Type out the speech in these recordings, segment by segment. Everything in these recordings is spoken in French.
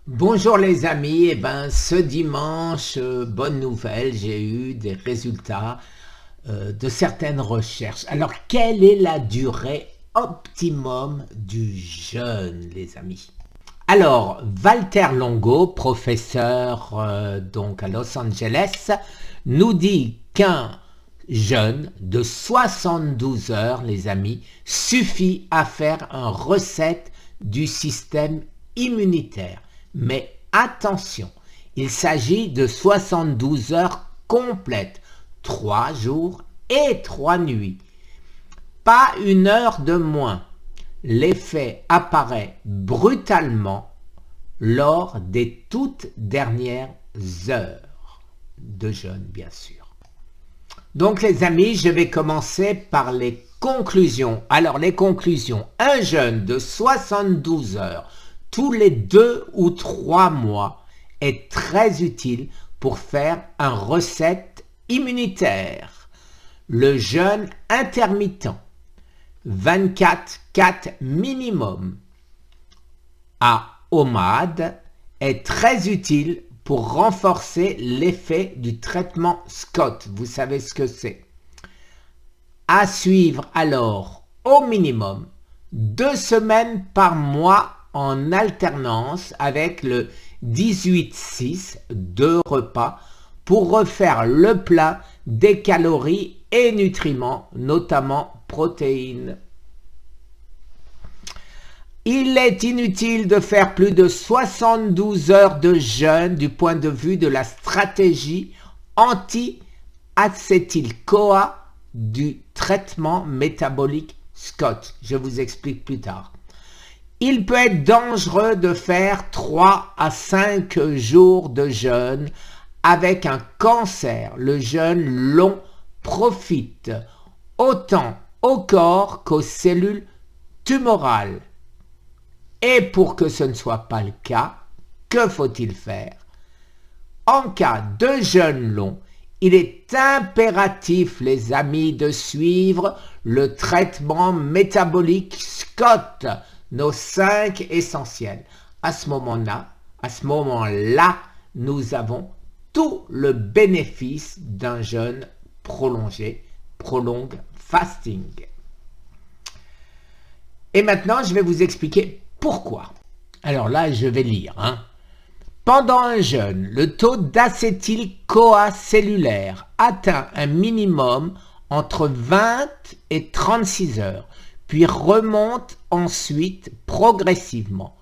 Bonjour les amis, ce dimanche, bonne nouvelle, j'ai eu des résultats de certaines recherches. Alors, quelle est la durée optimum du jeûne, les amis? Alors, Walter Longo, professeur donc à Los Angeles, nous dit qu'un jeûne de 72 heures, les amis, suffit à faire un reset du système immunitaire. Mais attention, il s'agit de 72 heures complètes, 3 jours et 3 nuits. Pas une heure de moins. L'effet apparaît brutalement lors des toutes dernières heures de jeûne, bien sûr. Donc les amis, je vais commencer par les conclusions. Alors les conclusions, un jeûne de 72 heures tous les 2 ou 3 mois est très utile pour faire un reset immunitaire. Le jeûne intermittent, 24/4 minimum, à OMAD est très utile pour renforcer l'effet du traitement Scott. Vous savez ce que c'est. À suivre alors au minimum 2 semaines par mois en alternance avec le 18-6, 2 repas, pour refaire le plat des calories et nutriments, notamment protéines. Il est inutile de faire plus de 72 heures de jeûne du point de vue de la stratégie anti-acétyl-CoA du traitement métabolique Scott. Je vous explique plus tard. Il peut être dangereux de faire 3 à 5 jours de jeûne avec un cancer. Le jeûne long profite autant au corps qu'aux cellules tumorales. Et pour que ce ne soit pas le cas, que faut-il faire? En cas de jeûne long, il est impératif, les amis, de suivre le traitement métabolique Scott, nos 5 essentiels. À ce moment-là, nous avons tout le bénéfice d'un jeûne prolongé, prolonged fasting. Et maintenant, je vais vous expliquer pourquoi. Alors là, je vais lire. Pendant un jeûne, le taux d'acétyl-CoA cellulaire atteint un minimum entre 20 et 36 heures, puis remonte ensuite progressivement.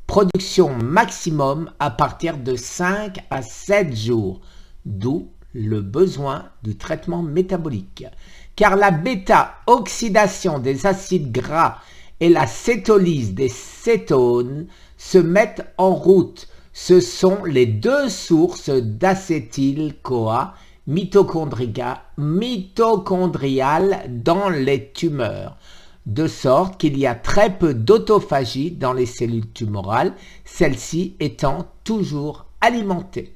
Production maximum à partir de 5 à 7 jours, d'où le besoin du traitement métabolique. Car la bêta-oxydation des acides gras et la cétolyse des cétones se mettent en route. Ce sont les 2 sources d'acétyl-CoA mitochondriales dans les tumeurs, de sorte qu'il y a très peu d'autophagie dans les cellules tumorales, celles-ci étant toujours alimentées.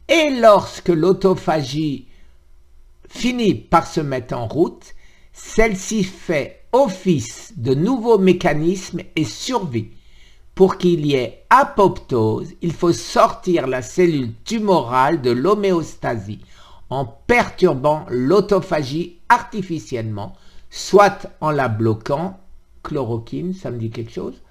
Et lorsque l'autophagie finit par se mettre en route, celle-ci fait office de nouveaux mécanismes et survit. Pour qu'il y ait apoptose, il faut sortir la cellule tumorale de l'homéostasie en perturbant l'autophagie artificiellement, soit en la bloquant, chloroquine, ça me dit quelque chose,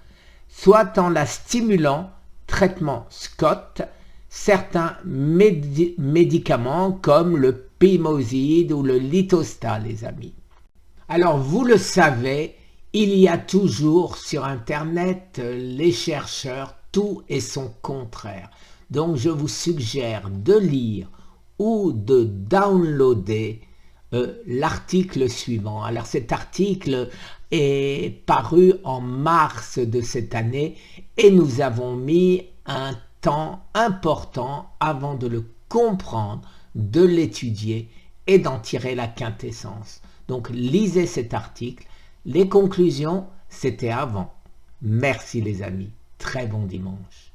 soit en la stimulant, traitement Scott, certains médicaments comme le pimoside ou le Litostat, les amis. Alors, vous le savez, il y a toujours sur Internet les chercheurs, tout et son contraire. Donc, je vous suggère de lire ou de downloader l'article suivant. Alors, cet article est paru en mars de cette année et nous avons mis un temps important avant de le comprendre, de l'étudier et d'en tirer la quintessence. Donc, lisez cet article. Les conclusions, c'était avant. Merci les amis. Très bon dimanche.